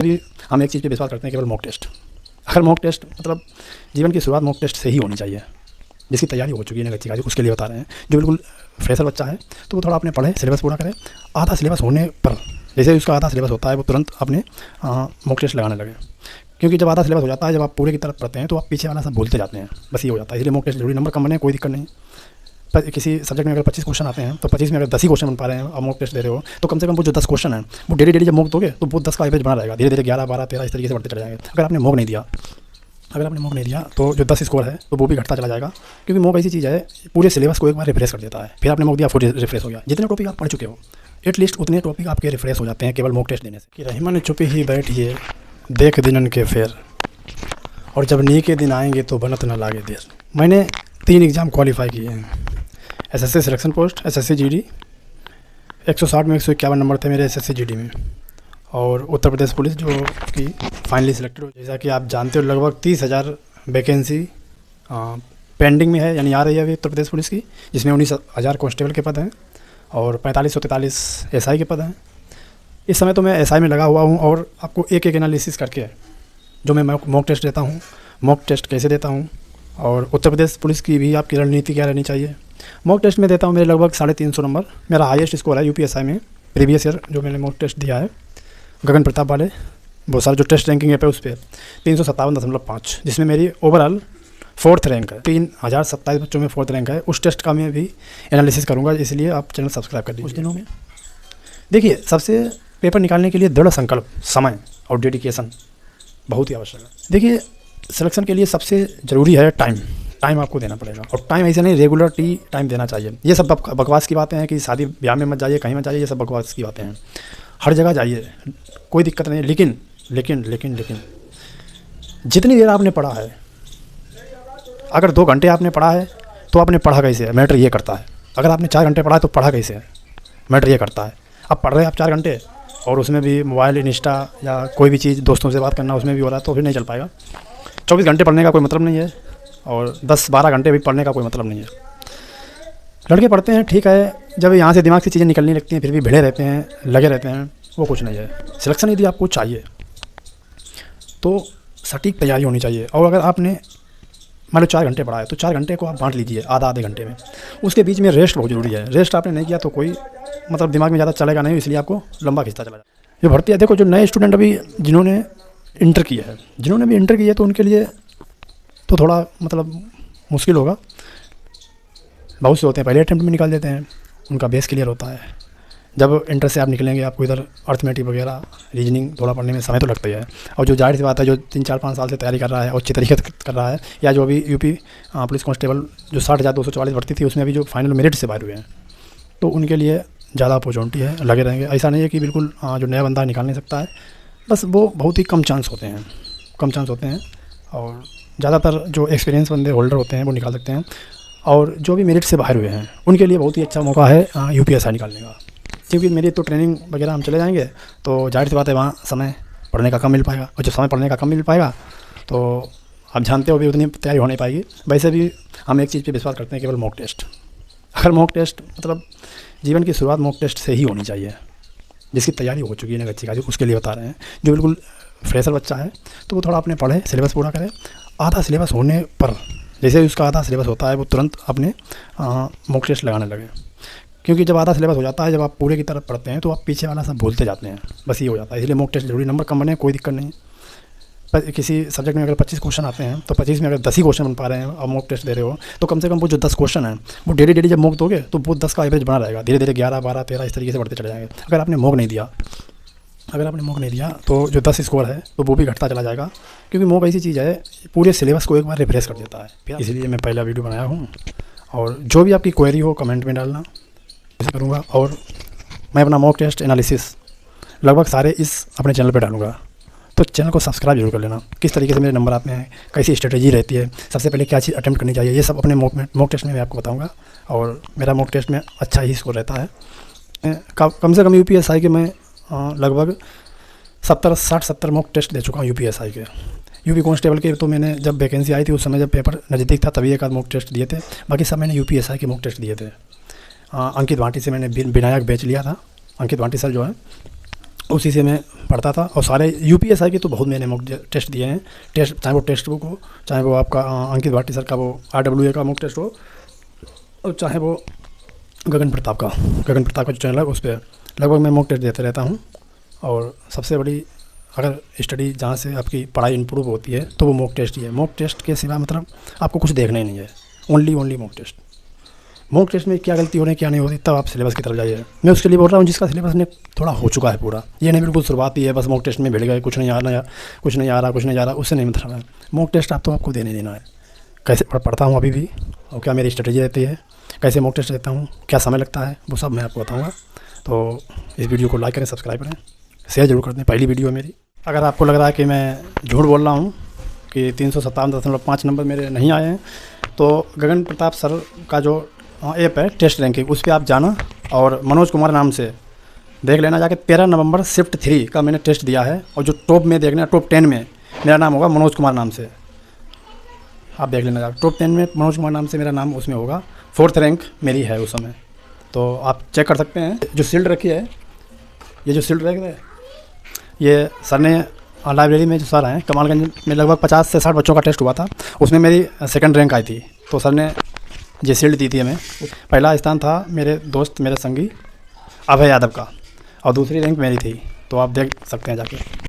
भी हम एक चीज़ पे विश्वास करते हैं, केवल मॉक टेस्ट। अगर मॉक टेस्ट मतलब जीवन की शुरुआत मॉक टेस्ट से ही होनी चाहिए। जिसकी तैयारी हो चुकी है अच्छी खासी, उसके लिए बता रहे हैं। जो बिल्कुल फ्रेशर बच्चा है तो वो थोड़ा अपने पढ़े, सिलेबस पूरा करे। आधा सिलेबस होने पर जैसे उसका आधा सिलेबस होता है वो तुरंत अपने मॉक टेस्ट लगाने लगे। क्योंकि जब आधा सिलेबस हो जाता है, जब आप पूरे की तरफ पढ़ते हैं तो आप पीछे वाला सब भूलते जाते हैं। बस ये हो जाता है, इसलिए मॉक टेस्ट जरूरी। नंबर कम बने कोई दिक्कत नहीं। पर किसी सब्जेक्ट में अगर 25 क्वेश्चन आते हैं तो 25 में अगर 10 ही क्वेश्चन बन पा रहे हैं और मॉक टेस्ट दे रहे हो तो कम से कम वो जो 10 क्वेश्चन है वो डेली जब मॉक दोगे तो वो 10 का एवरेज बना रहेगा। धीरे धीरे 11, 12, 13 इस तरीके से बढ़ते चले जाएंगे। अगर आपने मॉक नहीं दिया तो जो 10 स्कोर है तो वो भी घटता चला जाएगा। क्योंकि मॉक ऐसी चीज़ है, पूरे सिलेबस को एक बार रिफ्रेश कर देता है। फिर आपने मॉक दिया, फिर रिफ्रेश हो गया। जितने टॉपिक आप पढ़ चुके हो एटलीस्ट उतने टॉपिक आपके रिफ्रेश हो जाते हैं केवल मॉक टेस्ट देने से। कि रहीमा ने चुपी ही बैठिए देख दिनन के फेर, और जब नी के दिन आएंगे तो बनत न लागे देर। मैंने 3 एग्ज़ाम क्वालिफाई किए हैं। SSC selection post, SSC GD. 160 में 151 नंबर थे मेरे एसएससी जीडी में। और उत्तर प्रदेश पुलिस जो कि फाइनली सिलेक्टेड हो। जैसा कि आप जानते हो लगभग 30,000 वैकेंसी पेंडिंग में है, यानी आ रही है अभी उत्तर प्रदेश पुलिस की, जिसमें 19,000 कांस्टेबल के पद हैं और 4543 एसआई के पद हैं। इस समय तो मैं एसआई में लगा हुआ हूँ और आपको एक एनालिसिस करके जो मैं मॉक टेस्ट देता हूँ, मॉक टेस्ट कैसे देता हूँ और उत्तर प्रदेश पुलिस की भी आपकी रणनीति क्या रहनी चाहिए। मॉक टेस्ट में देता हूँ मेरे लगभग 350 नंबर मेरा हाईएस्ट स्कोर है यूपीएसआई में। प्रीवियस ईयर जो मैंने मॉक टेस्ट दिया है गगन प्रताप वाले, वो सारे जो टेस्ट रैंकिंग ऐप है उस पर 357.5, जिसमें मेरी ओवरऑल 4th रैंक है। 3027 बच्चों में 4th रैंक है। उस टेस्ट का मैं भी एनालिसिस करूँगा, इसलिए आप चैनल सब्सक्राइब कर दीजिए। कुछ दिनों में देखिए, सबसे पेपर निकालने के लिए दृढ़ संकल्प, समय और डेडिकेशन बहुत ही आवश्यक है। देखिए, सिलेक्शन के लिए सबसे ज़रूरी है टाइम आपको देना पड़ेगा। और टाइम ऐसे नहीं, रेगुलरली टाइम देना चाहिए। ये सब बकवास की बातें हैं कि शादी ब्याह में मत जाइए, कहीं मत जाइए, ये सब बकवास की बातें हैं। हर जगह जाइए, कोई दिक्कत नहीं। लेकिन जितनी देर आपने पढ़ा है, अगर 2 घंटे आपने पढ़ा है तो आपने पढ़ा कैसे है, मैटर ये करता है। अगर आपने 4 घंटे पढ़ा है तो पढ़ा कैसे है, मैटर ये करता है। अब पढ़ रहे हैं आप 4 घंटे और उसमें भी मोबाइल, इंस्टा या कोई भी चीज़ दोस्तों से बात करना उसमें भी हो रहा है तो फिर नहीं चल पाएगा। 24 घंटे पढ़ने का कोई मतलब नहीं है और 10-12 घंटे भी पढ़ने का कोई मतलब नहीं है। लड़के पढ़ते हैं ठीक है, जब यहाँ से दिमाग से चीज़ें निकलने लगती हैं फिर भी भिड़े रहते हैं, लगे रहते हैं, वो कुछ नहीं है। सिलेक्शन यदि आपको चाहिए तो सटीक तैयारी होनी चाहिए। और अगर आपने मान लो 4 घंटे पढ़ा है तो 4 घंटे को आप बांट लीजिए आधे घंटे में। उसके बीच में रेस्ट बहुत ज़रूरी है। रेस्ट आपने नहीं किया तो कोई मतलब दिमाग में ज़्यादा चलेगा नहीं, इसलिए आपको लंबा खींचता चला जाए। जो भर्ती है, देखो जो नए स्टूडेंट अभी जिन्होंने इंटर किया है तो उनके लिए तो थोड़ा मतलब मुश्किल होगा। बहुत से होते हैं पहले अटेम्प्ट में निकाल देते हैं, उनका बेस क्लियर होता है। जब इंटर से आप निकलेंगे आपको इधर अर्थमेटिक वगैरह, रीजनिंग थोड़ा पढ़ने में समय तो लगता ही है। और जो जाहिर सी बात है जो 3-4-5 साल से तैयारी कर रहा है और अच्छी तरीके से कर रहा है, या जो अभी यूपी पुलिस कांस्टेबल जो 60,244 भर्ती थी उसमें अभी जो फाइनल मेरिट से बाहर हुए हैं तो उनके लिए ज़्यादा अपॉर्चुनिटी है, लगे रहेंगे। ऐसा नहीं है कि बिल्कुल जो नया बंदा निकाल नहीं सकता है, बस वो बहुत ही कम चांस होते हैं। और ज़्यादातर जो एक्सपीरियंस बंदे होल्डर होते हैं वो निकाल सकते हैं। और जो भी मेरिट से बाहर हुए हैं उनके लिए बहुत ही अच्छा मौका है यूपीएसआई निकालने का। क्योंकि मेरी तो ट्रेनिंग वगैरह हम चले जाएंगे तो जाहिर सी बात है वहाँ समय पढ़ने का कम मिल पाएगा, और जब समय पढ़ने का कम मिल पाएगा तो आप जानते हो भी उतनी तैयारी हो नहीं पाएगी। वैसे भी हम एक चीज़ पे विश्वास करते हैं, केवल मॉक टेस्ट। अगर मॉक टेस्ट मतलब जीवन की शुरुआत मॉक टेस्ट से ही होनी चाहिए। जिसकी तैयारी हो चुकी है अच्छी खासी, उसके लिए बता रहे हैं। जो बिल्कुल फ्रेशर बच्चा है तो वो थोड़ा अपने पढ़े, सिलेबस पूरा करे। आधा सिलेबस होने पर जैसे उसका आधा सिलेबस होता है वो तुरंत अपने मॉक टेस्ट लगाने लगे। क्योंकि जब आधा सिलेबस हो जाता है, जब आप पूरे की तरफ पढ़ते हैं तो आप पीछे वाला सब भूलते जाते हैं। बस ये हो जाता है, इसलिए मॉक टेस्ट जरूरी। नंबर कम बने कोई दिक्कत नहीं। पर किसी सब्जेक्ट में अगर 25 क्वेश्चन आते हैं तो 25 में अगर 10 ही क्वेश्चन बन पा रहे हैं और मॉक टेस्ट दे रहे हो तो कम से कम वो जो 10 क्वेश्चन हैं वो डेली जब मॉक दोगे तो वो 10 का एवरेज बना रहेगा। धीरे धीरे 11, 12, 13 इस तरीके से बढ़ते चले जाएंगे। अगर आपने मॉक नहीं दिया तो जो 10 स्कोर है तो वो भी घटता चला जाएगा। क्योंकि मॉक ऐसी चीज़ है, पूरे सिलेबस को एक बार रिफ्रेश कर देता है। इसलिए मैं पहला वीडियो बनाया हूँ। और जो भी आपकी क्वेरी हो कमेंट में डालना, ऐसे करूँगा। और मैं अपना मॉक टेस्ट एनालिसिस लगभग सारे इस अपने चैनल पे डालूँगा, तो चैनल को सब्सक्राइब जरूर कर लेना। किस तरीके से मेरे नंबर आते हैं, कैसी स्ट्रेटेजी रहती है, सबसे पहले क्या चीज़ अटेम्प्ट करनी चाहिए, ये सब अपने मॉक टेस्ट में मैं आपको बताऊँगा। और मेरा मॉक टेस्ट में अच्छा ही स्कोर रहता है। कम से कम यूपीएसआई के मैं लगभग 60-70 मॉक टेस्ट दे चुका हूँ यूपीएसआई के। यूपी कांस्टेबल के तो मैंने जब वैकेंसी आई थी उस समय जब पेपर नज़दीक था तभी एक आध मॉक टेस्ट दिए थे। बाकी सब मैंने यूपीएसआई के मॉक टेस्ट दिए थे। अंकित भाटी से मैंने विनायक बैच लिया था। अंकित भाटी सर जो है उसी से मैं पढ़ता था। और सारे यूपीएसआई के तो बहुत मैंने मॉक टेस्ट दिए हैं। टेस्ट चाहे वो टेस्ट बुक हो, चाहे वो आपका अंकित भाटी सर का वो RWA का मॉक टेस्ट हो, और चाहे वो गगन प्रताप का जो चैनल है उस पर लगभग मैं मॉक टेस्ट देते रहता हूँ। और सबसे बड़ी अगर स्टडी जहाँ से आपकी पढ़ाई इम्प्रूव होती है तो वो मॉक टेस्ट ही है। मॉक टेस्ट के सिवा मतलब आपको कुछ देखना ही नहीं है, only mock test. Mock test में क्या गलती हो रही है क्या नहीं होती, तब आप सिलेबस की तरफ जाइए। मैं उसके लिए बोल रहा हूँ जिसका सिलेबस ने थोड़ा हो चुका है पूरा। ये नहीं बिल्कुल शुरुआत ही है, बस मॉक टेस्ट में भिड़ गए, कुछ नहीं आ रहा, उससे नहीं मतलब है। मॉक टेस्ट आपको देने देना है। कैसे पढ़ता हूँ अभी भी, और क्या मेरी स्ट्रेटजी रहती है, कैसे मॉक टेस्ट देता हूँ, क्या समय लगता है, वो सब मैं आपको बताऊँगा। तो इस वीडियो को लाइक करें, सब्सक्राइब करें, शेयर जरूर कर दें। पहली वीडियो है मेरी। अगर आपको लग रहा है कि मैं झूठ बोल रहा हूँ कि 357.5 नंबर मेरे नहीं आए हैं, तो गगन प्रताप सर का जो ऐप है टेस्ट रैंकिंग, उस पर आप जाना और मनोज कुमार नाम से देख लेना जाके। 13 नवंबर शिफ्ट 3 का मैंने टेस्ट दिया है, और जो टॉप में देखना, टॉप 10 में मेरा नाम होगा मनोज कुमार नाम से, आप देख लेना जाकर। टॉप 10 में मनोज कुमार नाम से मेरा नाम उसमें होगा, 4th रैंक मेरी है उस समय। तो आप चेक कर सकते हैं। जो शील्ड रखी है, ये जो शील्ड रखी है, ये सर ने लाइब्रेरी में जो सर हैं कमालगंज में लगभग 50 से 60 बच्चों का टेस्ट हुआ था, उसमें मेरी 2nd रैंक आई थी। तो सर ने ये शील्ड दी थी हमें। पहला स्थान था मेरे दोस्त, मेरे संगी अभय यादव का, और दूसरी रैंक मेरी थी। तो आप देख सकते हैं जाके।